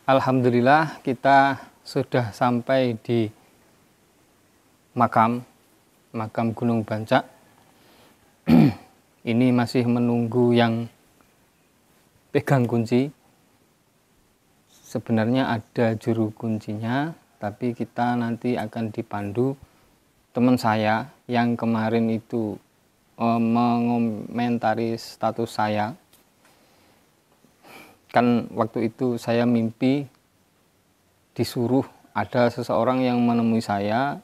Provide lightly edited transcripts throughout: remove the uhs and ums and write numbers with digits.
Alhamdulillah kita sudah sampai di makam Gunung Bancak. Ini masih menunggu yang pegang kunci. Sebenarnya ada juru kuncinya, tapi kita nanti akan dipandu teman saya yang kemarin itu mengomentari status saya. Kan waktu itu saya mimpi disuruh ada seseorang yang menemui saya,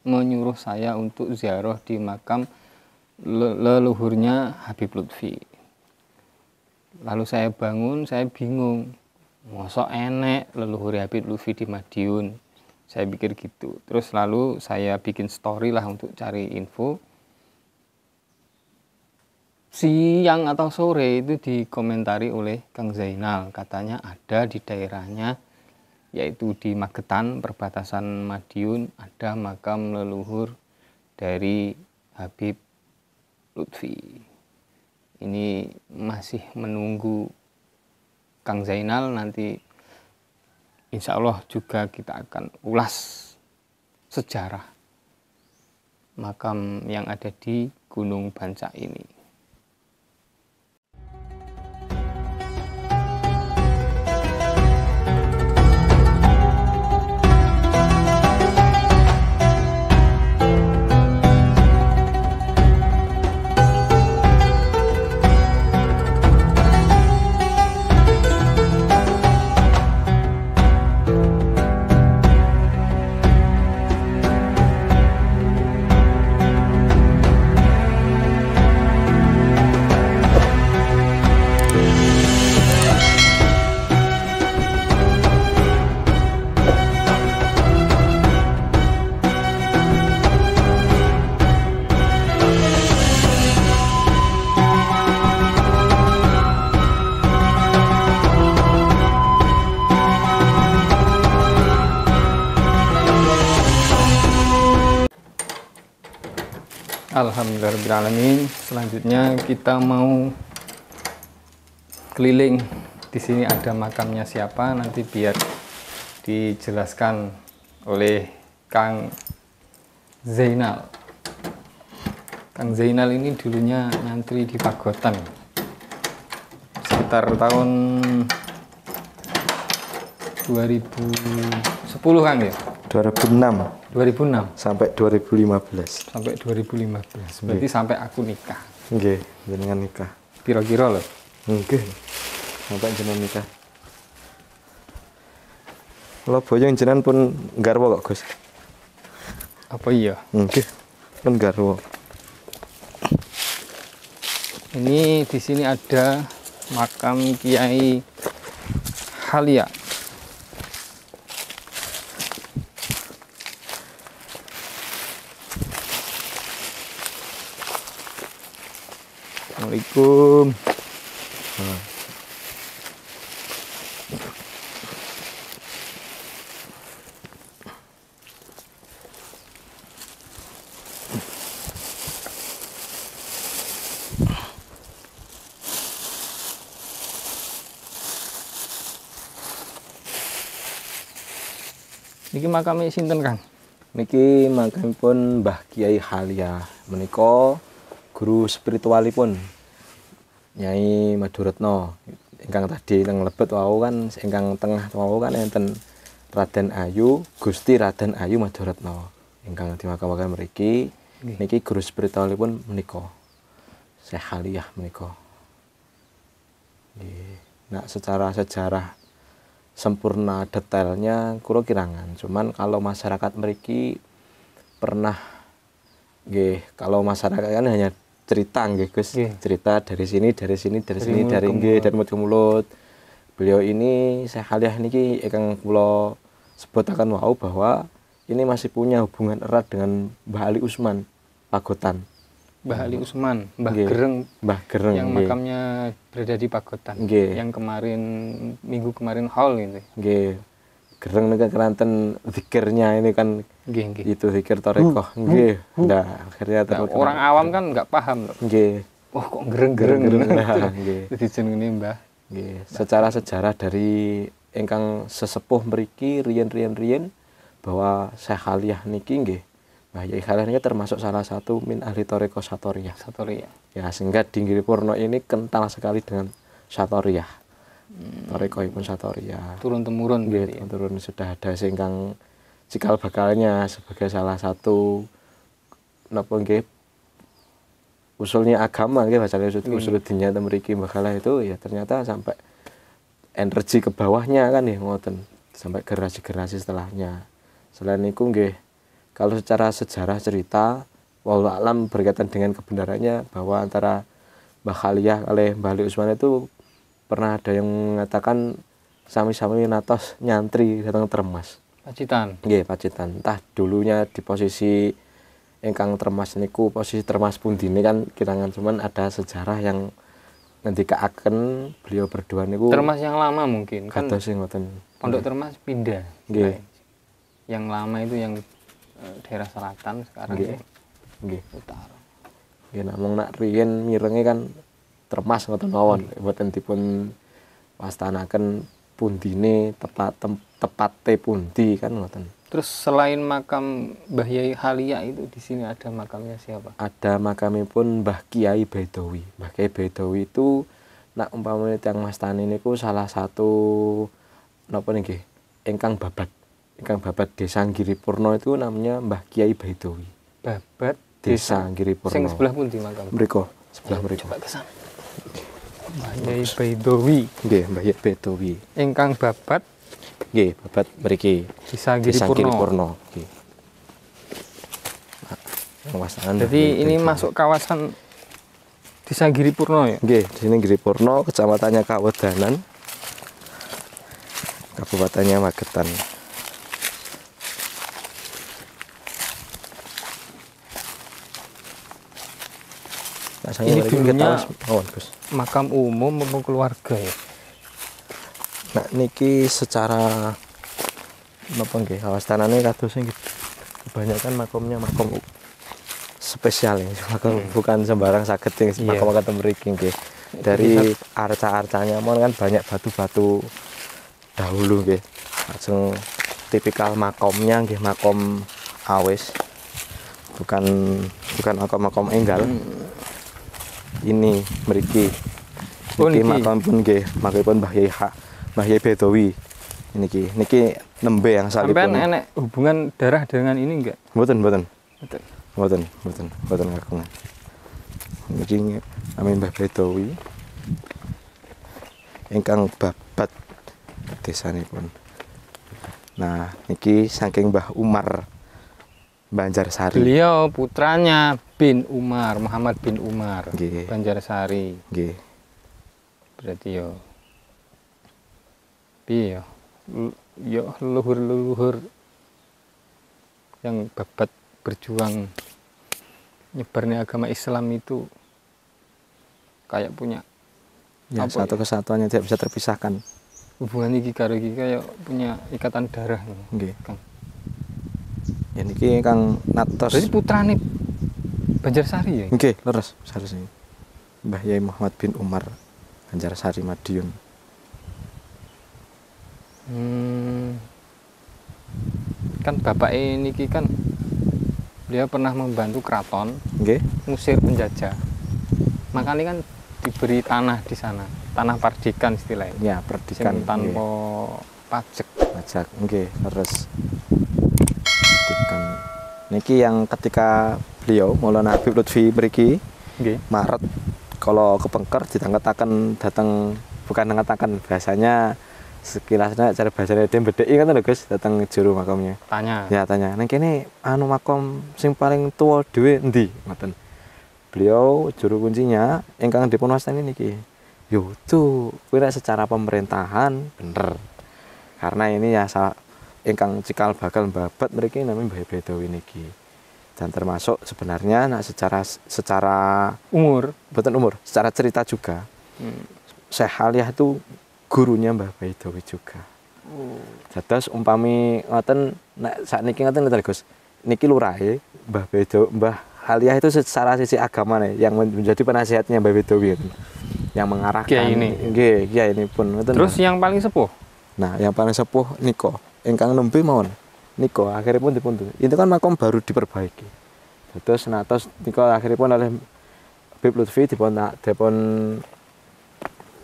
menyuruh saya untuk ziarah di makam leluhurnya Habib Lutfi. Lalu saya bangun, saya bingung, mosok enek leluhur Habib Lutfi di Madiun. Saya pikir gitu. Terus lalu saya bikin story lah untuk cari info. Siang atau sore itu dikomentari oleh Kang Zainal, katanya ada di daerahnya, yaitu di Magetan, perbatasan Madiun, ada makam leluhur dari Habib Lutfi. Ini masih menunggu Kang Zainal, nanti insya Allah juga kita akan ulas sejarah makam yang ada di Gunung Bancak ini. Alhamdulillahirrahmanirrahim. Selanjutnya kita mau keliling. Di sini ada makamnya siapa, nanti biar dijelaskan oleh Kang Zainal. Kang Zainal ini dulunya nyantri di Pagotan sekitar tahun 2010 kan ya? 2006 sampai 2015. Sampai 2015. Berarti sampai aku nikah. Nggih, jenengan nikah. Kira-kira loh. Nggih. Sampai jenengan nikah. Kalau boyong jenengan pun garwa kok, Gus. Apa iya? Nggih. Pun garwa. Ini di sini ada makam Kiai Halia. Assalamualaikum. Niki makame sinten, Kang? Niki makamipun Mbah Kiai Halia. Menika guru spiritualipun Nyai Madhuretno. Ingkang tadi teng lebet wau kan, ingkang tengah wau kan enten Raden Ayu, Gusti Raden Ayu Madhuretno. Ingkang dimakamaken mriki niki guru spiritualipun menika. Syekh Halia menika. Nggih. Nah, secara sejarah sempurna detailnya kula kirangan. Cuman kalau masyarakat mriki pernah nggih, kalau masyarakat kan hanya cerita nggih Gus, cerita dari sini dari nggih dari mulut ke mulut. Beliau ini Syekh Halia niki ingkang kula sebutaken wau bahwa ini masih punya hubungan erat dengan Mbah Ali Usman Pagotan. Mbah Ali Usman, Mbah Gereng yang makamnya berada di Pagotan. Yang kemarin minggu kemarin haul gitu. Nggih. Gereng nika keranten zikirnya ini kan itu zikir tarekoh. Nggih. Nah, akhirnya orang awam kan nggak paham loh. Nggih. Oh kok gereng-gereng. Nggih. Jadi jenenge Mbah. Nggih. Secara sejarah dari ingkang sesepuh mriki riyen bahwa Syekh Khaliyah niki nggih Mbah Yai Khaliyah niki termasuk salah satu min ahli thariqah Satoriyah. Ya, sehingga di Giripurno ini kental sekali dengan Satoriyah. Thariqahipun Satoriyah. Turun temurun Nggih, turun sudah ada singkang cikal bakalnya sebagai salah satu napa nggih usulnya agama nggih bacane usul dinya mriki Mbah Khaliyah itu ya ternyata sampai energi ke bawahnya kan ya ngoten sampai generasi-generasi setelahnya. Selain itu nggih kalau secara sejarah cerita wallahu alam berkaitan dengan kebenarannya bahwa antara Mbah Khaliyah oleh Mbah Ali Usman itu pernah ada yang mengatakan sami-sami natos nyantri datang Termas. Pacitan. Nggih, Pacitan. Entah dulunya di posisi ingkang Termas niku posisi Termas pundine kan kirangan cuman ada sejarah yang ngendikaaken beliau berdua niku Termas yang lama mungkin kan. Kados sing ngoten. Pondok Termas pindah. Nggih. Yang lama itu yang daerah selatan sekarang nggih. Utara. Nggih namung nak riyen mirenge kan Termas ngoten mawon mboten dipun wastanaken pundine tepate pundi kan ngoten. Terus selain makam Mbah Yai Khaliyah itu di sini ada makamnya siapa? Ada makamipun Mbah Kiai Baidowi. Mbah Kiai Baidowi itu nak umpamane tiyang mastani niku salah satu napa nggih ingkang babat Desa Giripurno itu namanya Mbah Kiai Baidowi. Babat Desa Giripurno. Sing sebelah pundi makam? Mriko, sebelah mriko. Coba ke sana. Mbah Yai Baidowi. Nggih, Mbah Yai Baidowi. Ingkang babat nggih, babat mriki. Desa Giripurno. Nggih. Nah, jadi ini masuk kawasan Desa Giripurno ya? Nggih, di sini Giripurno, kecamatannya Kawedanan. Kabupatennya Magetan. Ini dulunya makam umum maupun keluarga ya? Nah niki secara napa nggih kawastanane kados nggih kebanyakan makamnya makam spesial ya, makam bukan sembarang saged makam mriki nggih. Dari arca-arcanya mon kan banyak batu-batu dahulu nggih. Lajeng tipikal makamnya nggih makom awis. Bukan makom enggal. Ini mriki. Niki makam pun nggih, makamipun Mbah Yai Baidowi. Niki nembe yang salipun. Sampeyan enek hubungan darah dengan ini enggak? Mboten ngakungan. Niki amin Mbah Baidowi. Ingkang babat desanipun. Nah, niki saking Mbah Umar Banjarsari. Beliau putranya bin Umar, Muhammad bin Umar. Nggih. Banjarsari. Nggih. Berarti piye yo leluhur yang babat berjuang nyebarnya agama Islam itu kayak punya ya, satu kesatuannya tidak bisa terpisahkan. Hubungan iki karo iki kayak punya ikatan darah nggih. Kang. Ya niki Kang Natos. Berarti putrane Banjarsari ya? Nggih, leres seharusnya. Mbah Yai Muhammad bin Umar Banjarsari Madiun. Kan bapak ini kan dia pernah membantu keraton ngusir penjajah. Makanya kan diberi tanah di sana, tanah perdikan istilahnya. Ya, perdikan tanpa pajak. Nggih, leres. Perdikan. Niki yang ketika beliau Maulana Habib Lutfi mriki Maret kalau kepengker ditangketaken datang bukan ngatakan bahasanya sekilasnya cara bahasanya dia bedheki kan lho Gus datang juru makamnya. Tanya. Nang kene anu makam sing paling tua dhewe endi? Ngoten. Beliau juru kuncinya ingkang dipunwastani niki. Yo tuh kuwi secara pemerintahan bener. Karena ini ya ingkang cikal bakal babat mriki namanya Mbah Baidowi niki. Dan termasuk sebenarnya nah secara umur, secara cerita juga. Syekh Khaliyah itu gurunya Mbah Baidowi juga. Dados umpami ngoten nek sakniki ngoten lho Gus. Niki lurahe Mbah Khaliyah itu secara sisi agama nih yang menjadi penasihatnya Mbah Baidowi itu. Yang mengarahkan Kiai ini. Nggih, kiai ini pun ngoten. Terus yang paling sepuh Nah, yang paling sepuh nika ingkang nembe mawon nika akhiripun dipun. Itu kan makom baru diperbaiki. Terus natos nika akhiripun oleh Habib Lutfi dipun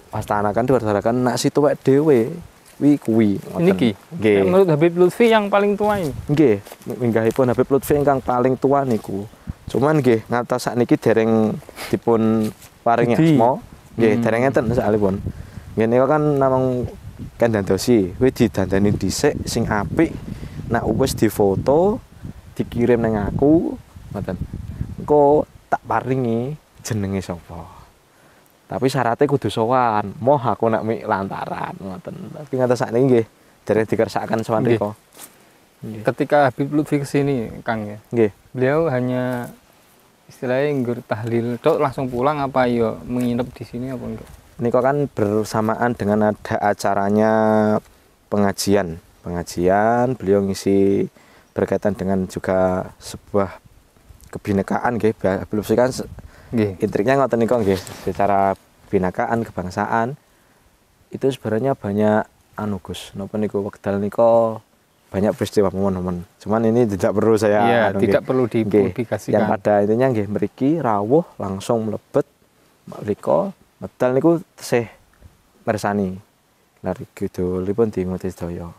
pastanakan diwarsarakan nak si tuwek dhewe kuwi. Niki. Nggih. Menurut Habib Lutfi yang paling tua ini. Nggih, minggahipun Habib Lutfi ingkang paling tua niku. Cuman nggih ngantos sakniki dereng dipun paringi asma. Nggih, dereng enten sakalipun. Nggih nika kan namung kan dandosi, kuwi didandani dhisik sing apik. Nak wis difoto, dikirim nang aku, ngoten. Engko tak paringi jenenge sapa. Tapi syaratnya kudu sowan, moh aku nak mik lantaran ngoten. Tapi ngantos sakniki nggih dereng dikersakaken sowan rika. Ketika Habib Lutfi kesini, Kang ya. Nggih. Beliau hanya istilahnya nggur tahlil tok langsung pulang apa yo menginap di sini apa enggak? Niko kan bersamaan dengan ada acaranya pengajian. Beliau ngisi berkaitan dengan juga sebuah kebinekaan nggih. Habib Lutfi kan intriknya ngoten niku nggih, secara binakaan kebangsaan itu sebenarnya banyak Gus. Napa niku wekdal niku banyak peristiwa momen-momen. Cuman ini tidak perlu saya tidak perlu dipublikasikan. Yang pada intinya nggih mriki rawuh langsung mlebet mriko medal niku tesih mirsani. Lari kidulipun di Ngoti Sedaya.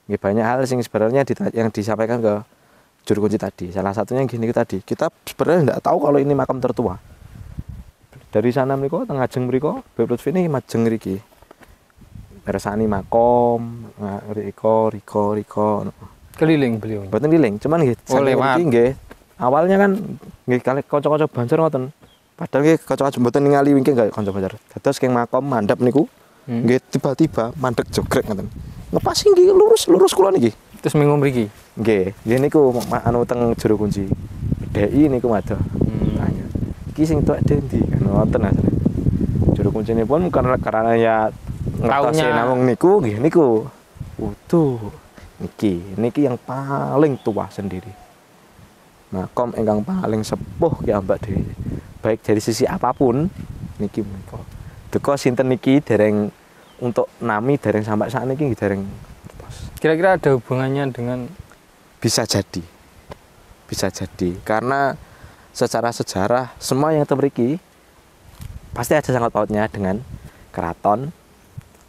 Nggih banyak hal sing sebenarnya yang disampaikan ke juru kunci tadi. Salah satunya gini tadi. Kita sebenarnya tidak tahu kalau ini makam tertua. Dari sana mriko teng ajeng mriko Habib Lutfi ini majeng mriki. Mirsani makom, riko. Keliling beliau. Mboten keliling, cuman nggih lewat. Nggih. Awalnya kan nggih kalih kanca-kanca Banjar ngoten. Padahal nggih kanca-kanca mboten ningali wingking nggih kanca Banjar. Dados keng makom mandhap niku nggih tiba-tiba mandek jogrek ngoten. Ngepasi nggih lurus kula niki. Terus minggu mriki. Nggih niku anu teng juru kunci. DI niku madoh. Tanya. Iki sing tuwek ndi? Ngoten asline. Juru kuncinipun karena ya ngertosi namung niku nggih niku. Niki yang paling tua sendiri. Makom ingkang paling sepuh ya Mbak Dewi. Baik dari sisi apapun niki menika. Duka sinten niki dereng untuk nami dereng sampai saat niki dereng. Kira-kira ada hubungannya dengan bisa jadi karena secara sejarah semua yang terberiki pasti ada sangkut pautnya dengan keraton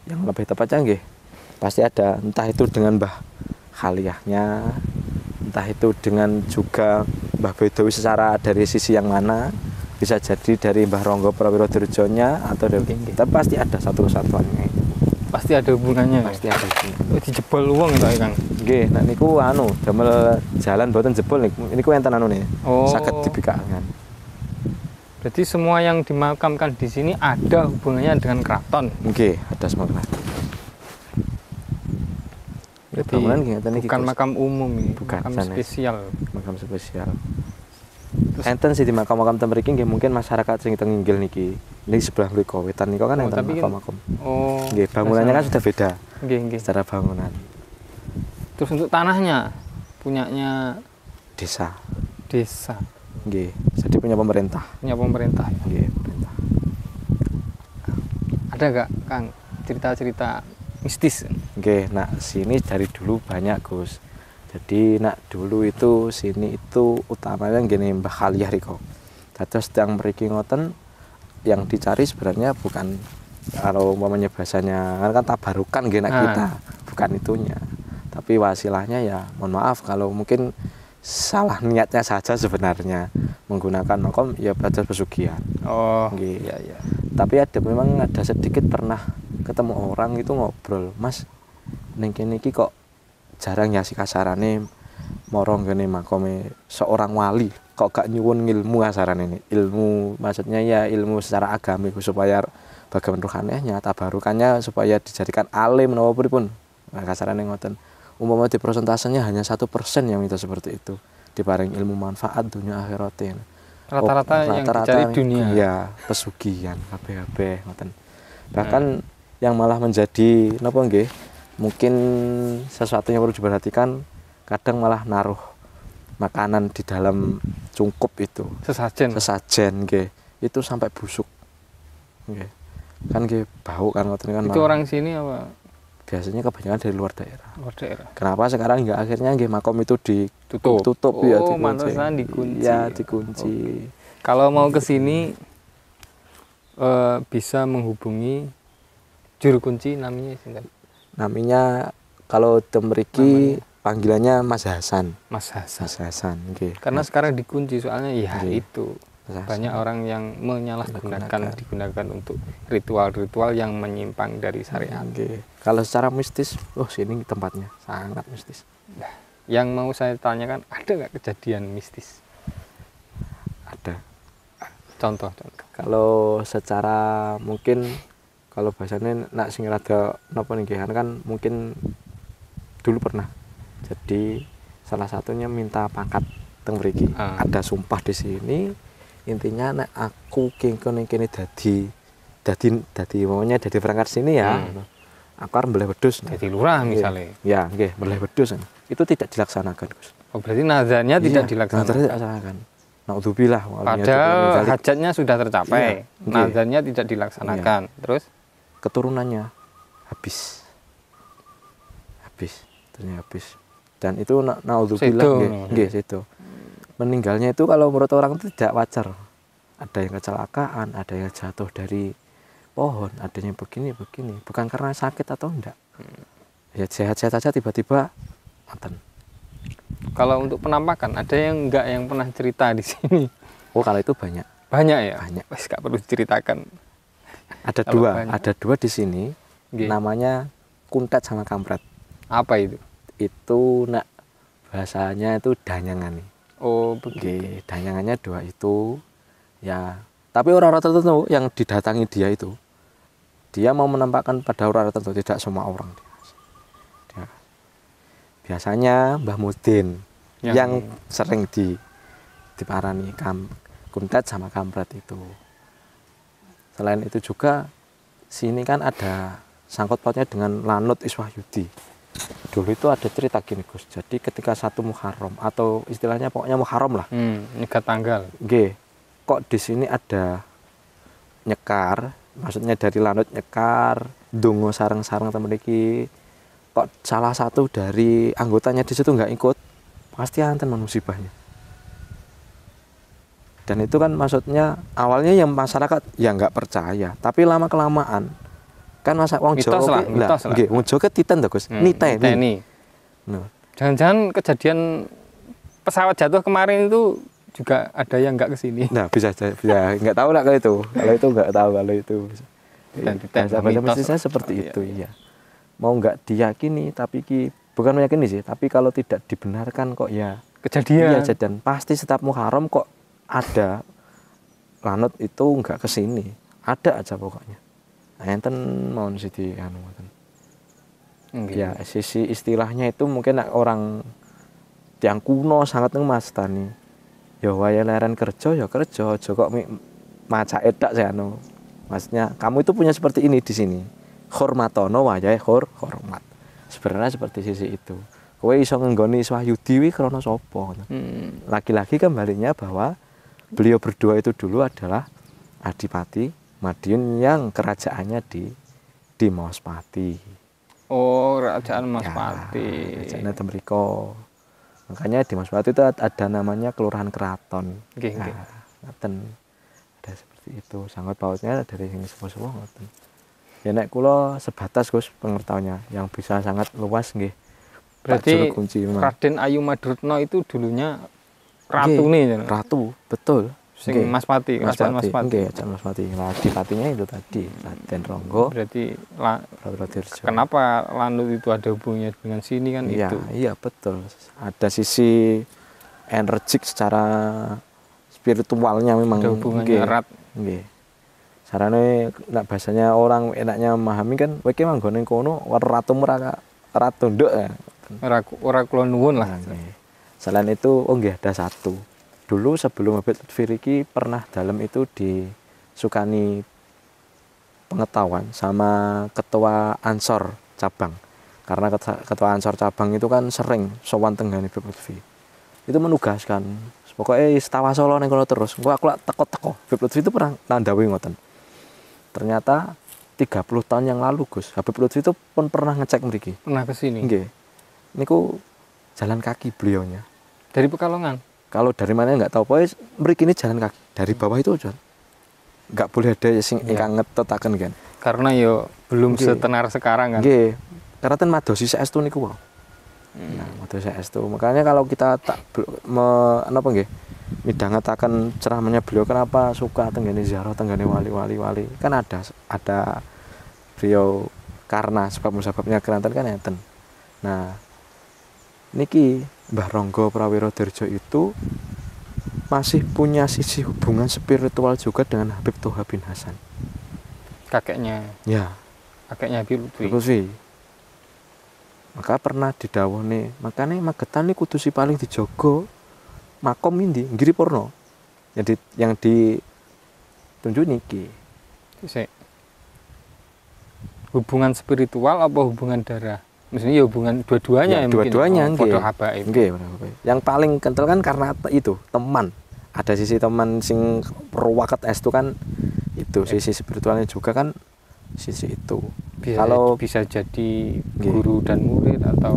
yang lebih tepatnya nggih pasti ada, entah itu dengan Mbah Khaliyahnya, entah itu dengan juga Mbah Bedowi secara dari sisi yang mana, bisa jadi dari Mbah Ronggo Prawiro Dirjonya atau dari tapi pasti ada satu kesatuannya. Pasti ada hubungannya. Pasti ada hubungannya. Dijebol uang itu Kang. Nggih, nek niku damel jalan mboten jebol niku enten anune. Saged dibikakan. Berarti semua yang dimakamkan di sini ada hubungannya dengan keraton. Nggih, ada semua. Berarti bukan makam umum ini, bukan makam spesial. Makam spesial. Enten sih di makam-makam ten mriki nggih mungkin masyarakat sing teng inggil niki. Ini sebelah mriko wetan niku kan enten makam-makam. Nggih, bangunannya kan sudah beda. Nggih. Secara bangunan. Terus untuk tanahnya punyanya desa. Nggih, jadi punya pemerintah. Punya pemerintah. Nggih, pemerintah. Ada enggak Kang cerita-cerita mistis? Nggih, nak sini dari dulu banyak Gus. Jadi nak dulu itu sini itu utamanya gini Mbah Khaliyah riko. Dados yang mriki ngoten yang dicari sebenarnya bukan kalau umpamanya bahasanya kan tabarukan nggih nak kita, bukan itunya. Tapi wasilahnya ya mohon maaf kalau mungkin salah niatnya saja sebenarnya menggunakan makom ya belajar pesugihan. Nggih. Ya. Tapi memang ada sedikit pernah ketemu orang itu ngobrol, Mas, ning kene iki kok jarang ya si kasarane morong gene makome seorang wali kok gak nyuwun ilmu kasarane ini. Ilmu maksudnya ya ilmu secara agami supaya bagaimana rohaninya, tabarukannya supaya dijadikan alim menapa pripun. Nah, kasarane ngoten. Umpama di persentasenya hanya 1% yang minta seperti itu. Diparing ilmu manfaat dunia akhiratin. Rata-rata yang dicari dunia. Ya, pesugihan kabeh-kabeh ngoten. Bahkan yang malah menjadi napa nggih? Mungkin sesuatu yang perlu diperhatikan kadang malah naruh makanan di dalam cungkup itu. Sesajen nggih. Itu sampai busuk. Nggih. Kan nggih bau kan ngoten kan. Itu orang sini apa? biasanya kebanyakan dari luar daerah. Luar daerah. Kenapa sekarang nggak akhirnya nggih makom itu ditutup Oh, ya, pantesan dikunci. Ya, dikunci. Kalau mau ke sini bisa menghubungi juru kunci namanya sinten? Namanya kalau temriki panggilannya Mas Hasan. Mas Hasan. Mas Hasan, nggih. Karena sekarang dikunci soalnya ya Nggih. itu. Mas Hasan. Banyak orang yang digunakan untuk ritual-ritual yang menyimpang dari syariat. Nggih. Kalau secara mistis, sini tempatnya sangat mistis. Nah, yang mau saya tanyakan, ada nggak kejadian mistis? Ada. Contoh. Kalau secara mungkin kalau bahasanya nak sing rada napa nggih kan mungkin dulu pernah. Jadi salah satunya minta pangkat teng mriki. Ada sumpah di sini. Intinya nek aku kene dadi maunya dadi perangkat sini ya. Aku arep mbeleh wedhus. Jadi lurah misalnya. Ya, nggih, mbeleh wedhus. Itu tidak dilaksanakan, Gus. Oh, berarti nazarnya tidak dilaksanakan. Tidak dilaksanakan. Naudzubillah. Padahal hajatnya sudah tercapai. Iya, nazarnya tidak dilaksanakan. Iya. Terus keturunannya habis. Ternyata habis. Dan itu naudzubillah nggih, itu. Meninggalnya itu kalau menurut orang itu tidak wajar. Ada yang kecelakaan, ada yang jatuh dari pohon, ada yang begini. Bukan karena sakit atau enggak. Ya sehat-sehat saja tiba-tiba mati. Kalau untuk penampakan ada yang enggak yang pernah cerita di sini? Oh, kalau itu banyak. Banyak ya? Banyak. Wes enggak perlu diceritakan. Ada dua di sini. Namanya kuntet sama kampret. Apa itu? Itu bahasanya itu danyangan nih. Oh, begitu. Danyangannya dua itu. Ya, tapi orang-orang tertentu yang didatangi dia itu, dia mau menampakkan pada orang tertentu, tidak semua orang. Biasanya Mbah Mudin yang sering diparani kuntet sama kampret itu. Selain itu juga sini kan ada sangkut pautnya dengan Lanut Iswahyudi. Dulu itu ada cerita gini, Gus. Jadi ketika satu Muharram atau istilahnya pokoknya Muharram lah. Nyekat tanggal. Nggih. Kok di sini ada nyekar, maksudnya dari Lanut nyekar, dongo sareng-sareng temen iki. Kok salah satu dari anggotanya di situ nggak ikut, pasti anten musibahnya. Dan itu kan maksudnya awalnya yang masyarakat ya nggak percaya, tapi lama kelamaan kan masa wong Jawa nggih, wong Jawa titen to, Gus. Niteni. Nah, jangan-jangan kejadian pesawat jatuh kemarin itu juga ada yang nggak kesini. Nah, bisa nggak tahu lah kalau itu. Kalau itu nggak tahu kalau itu. Dan bahasa seperti itu, iya. Mau nggak diyakini, tapi bukan meyakini sih, tapi kalau tidak dibenarkan kok ya kejadian. Iya, dan pasti setiap Muharram kok ada Lanut itu nggak kesini, ada aja pokoknya. Enten mohon sidi anu ngoten. Ya, sisi istilahnya itu mungkin orang yang kuno sangat mastani. Ya waya leren kerja ya kerja, aja kok maca edak sih anu. Maksudnya kamu itu punya seperti ini di sini. Hormatono wayahe hormat. Sebenarnya seperti sisi itu. Kowe iso ngenggoni Iswahyudi kuwi krana sapa? Lagi-lagi kembalinya bahwa beliau berdua itu dulu adalah Adipati Madiun yang kerajaannya di Maospati. Oh, kerajaan Maospati. Ya, kerajaannya temriko. Makanya di Maospati itu ada namanya Kelurahan Keraton. Nggih. Ada seperti itu. Sangkut pautnya dari yang sepuh-sepuh ngoten. Ya nek kula sebatas Gus pengetahuannya yang bisa sangat luas nggih. Berarti Raden Ayu Madretno itu dulunya ratu nih. Ratu, betul. Sing Maspati, kerajaan Maspati. Nggih, kerajaan Maspati. Nah, adipatinya itu tadi Raden Ronggo. Berarti kenapa Lanut itu ada hubungannya dengan sini kan iya, itu? Iya, betul. Ada sisi energik secara spiritualnya memang. Ada hubungannya erat. Nggih. Sarane nek bahasanya orang enaknya memahami kan kowe ki manggone kono ratu ratu nduk ya. Ora kula nuwun lah. Selain itu nggih ada satu. Dulu sebelum Habib Lutfi iki pernah dalam itu disukani pengetahuan sama ketua Ansor cabang. Karena ketua Ansor cabang itu kan sering sowan tenggane Habib Lutfi. Itu menugaskan pokoknya setawa Solo ning kono terus. Aku teko-teko. Habib Lutfi itu pernah nandawi ngoten. Ternyata 30 tahun yang lalu Gus, Habib Lutfi itu pun pernah ngecek mriki. Pernah ke sini? Nggih. Niku jalan kaki beliaunya. Dari Pekalongan? Kalau dari mana nggak tahu, pokoknya mriki ini jalan kaki. Dari bawah itu Jon. Nggak boleh ada sing ingkang ngetotaken kan. Karena yo belum Nggih. setenar sekarang kan. Nggih. Karena ten madosi saestu niku wae. Nah, madosi saestu. Makanya kalau kita napa nggih? Midhangetaken ceramahnya beliau, kenapa suka tenggane ziarah tenggane wali-wali. Kan ada beliau karena sebab-sebabnya keranten kan enten. Nah, niki Mbah Ronggo Prawiradirja itu masih punya sisi hubungan spiritual juga dengan Habib Toha bin Hasan. Kakeknya Ya, Habib Lutfi. Lutfi. Maka pernah didhawuhne, makane Magetan niku kudu paling dijogo makom indi Giri Purno. Jadi yang ditunjuk niki. Sik. Hubungan spiritual apa hubungan darah? Maksudnya ya hubungan dua-duanya Ya, dua-duanya mungkin. Podo habaib. Nggih, yang paling kental kan karena itu teman. Ada sisi teman sing ruwaket estu kan itu, sisi spiritualnya juga kan sisi itu. Kalau bisa jadi guru dan murid atau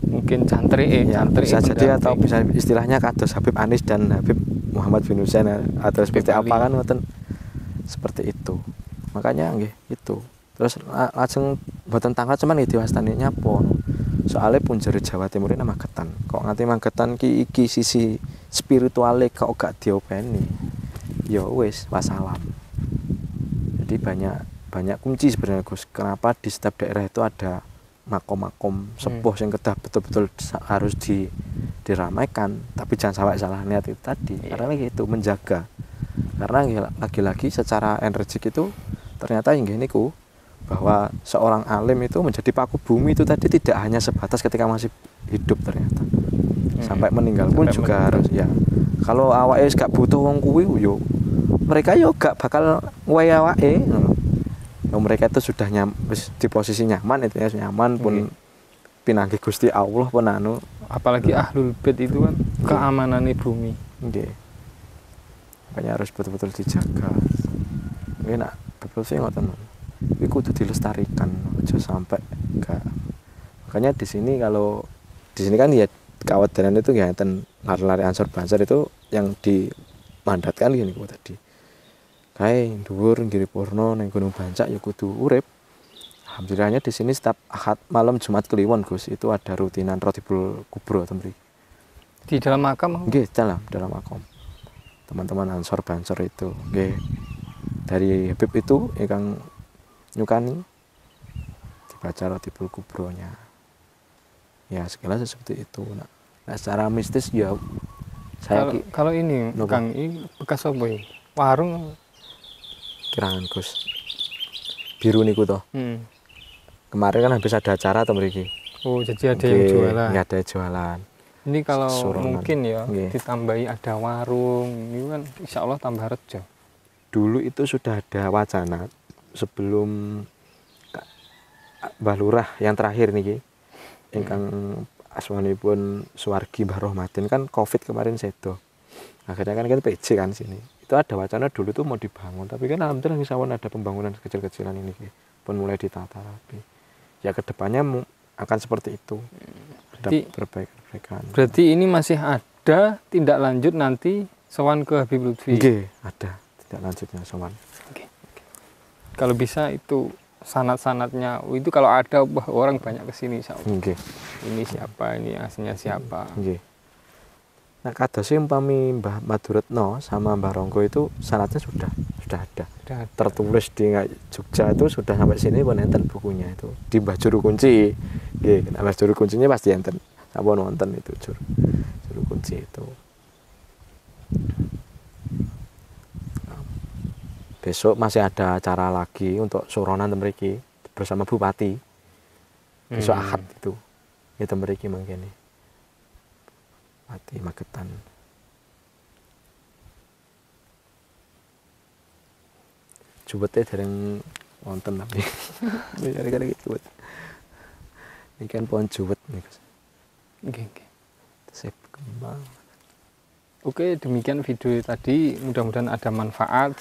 mungkin cantri bisa jadi, atau bisa istilahnya kados Habib Anis dan Habib Muhammad bin Husain atau seperti apa kan ngoten, seperti itu. Makanya nggih itu. Terus lajeng mboten tangkat cuman diwastani nyapo. Soalnya pun jare Jawa Timur ini Magetan. Kok nganti Magetan iki sisi spirituale kok gak diopeni. Ya wis wassalam. Jadi banyak kunci sebenarnya Gus. Kenapa di setiap daerah itu ada makom-makom sepuh yang kedah betul-betul harus diramaikan, tapi jangan sampai salah niat itu tadi. Karena itu menjaga. Karena lagi-lagi secara energik itu ternyata nggih niku bahwa seorang alim itu menjadi paku bumi itu tadi tidak hanya sebatas ketika masih hidup, ternyata sampai meninggal pun juga harus ya. Kalau awake wis gak butuh wong kuwi yo mereka yo gak bakal ngwehi awake. Mereka itu sudah di posisi nyaman, itu ya nyaman pun pinanggih Gusti Allah pun anu. Apalagi ahlul bait itu kan keamanannya bumi. Nggih. Makanya harus betul-betul dijaga. Nggih nak betul sih ngoten. Iki kudu dilestarikan, aja sampai enggak. Makanya di sini kan ya kawedanan itu ya enten lari-lari Ansor Banser itu yang dimandatkan gini kok tadi. Kae dhuwur Giri Purno ning Gunung Bancak ya kudu urip. Alhamdulillahnya di sini setiap Ahad malam Jumat Kliwon Gus itu ada rutinan Rotibul Kubro temri. Di dalam makam? Nggih, dalam makam. Teman-teman Ansor Banser itu nggih. Dari Habib itu ingkang nyukani dibaca Rotibul Kubronya. Ya segala seperti itu. Nah, secara mistis ya saya kalau ini Kang ini bekas apa ya? Warung Kirangan Gus. Biru niku toh. Kemarin kan habis ada acara atau mriki. Oh, jadi ada yang jualan. Iya, ada jualan. Ini kalau Suronan. mungkin ya ditambahi ada warung, ini kan insya Allah tambah rejo. Dulu itu sudah ada wacana sebelum Mbah Lurah yang terakhir niki. Ingkang asmanipun Suwargi Mbah Rohmadin kan Covid kemarin sedo. Akhirnya kan kita PJ kan sini. Itu ada wacana dulu tuh mau dibangun, tapi kan alhamdulillah misalnya ada pembangunan kecil-kecilan ini pun mulai ditata rapi. Ya kedepannya akan seperti itu. Ada perbaikan. Berarti ini masih ada tindak lanjut nanti sowan ke Habib Lutfi. Nggih, ada tindak lanjutnya sowan. Kalau bisa itu sanad-sanadnya itu kalau ada orang banyak kesini insya Allah. Nggih. Ini siapa, ini aslinya siapa. Nggih. Nah, kadosnya umpami Mbah Maduretno sama Mbah Ronggo itu sanadnya sudah ada. Tertulis di Jogja itu sudah sampai sini pun enten bukunya itu. Di Mbah Juru Kunci. Nggih, Mbah Juru Kuncinya pasti enten. Apa nonton itu Juru Kunci itu. Besok masih ada acara lagi untuk suronan temriki bersama Bupati. Besok Ahad itu. Ya temriki mangkene. Bupati Magetan. Jubete dereng wonten tapi. Gara-gara gitu. Ini kan pohon juwet nih Gus. Nggih. Sip kembang. Oke, demikian video tadi. Mudah-mudahan ada manfaat.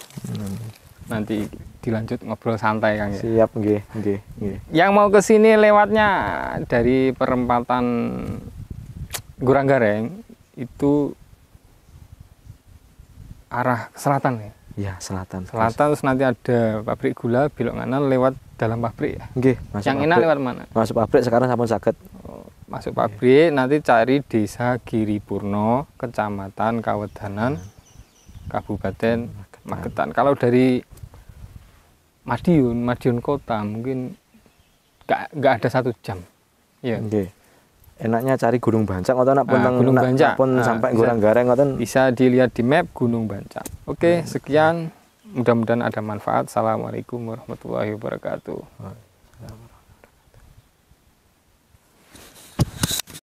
nanti dilanjut ngobrol santai Kang ya. Siap, nggih, nggih, nggih. Yang mau ke sini lewatnya dari perempatan Guranggareng itu arah selatan ya. Iya, selatan. Selatan terus nanti ada pabrik gula, belok kanan lewat dalam pabrik ya. Nggih, masuk Yang enak pabrik. lewat mana? Masuk pabrik sekarang sampun saged. Masuk pabrik nanti cari Desa Giripurno, Kecamatan Kawedanan, Kabupaten Magetan. Kalau dari Madiun kota mungkin nggak ada 1 jam. Ya. Nggih. Enaknya cari Gunung Bancak ngoten nak pun Gunung Bancak. pun sampai Guranggareng ngoten. Bisa dilihat di map Gunung Bancak. Oke, sekian. Mudah-mudahan ada manfaat. Assalamualaikum warahmatullahi wabarakatuh.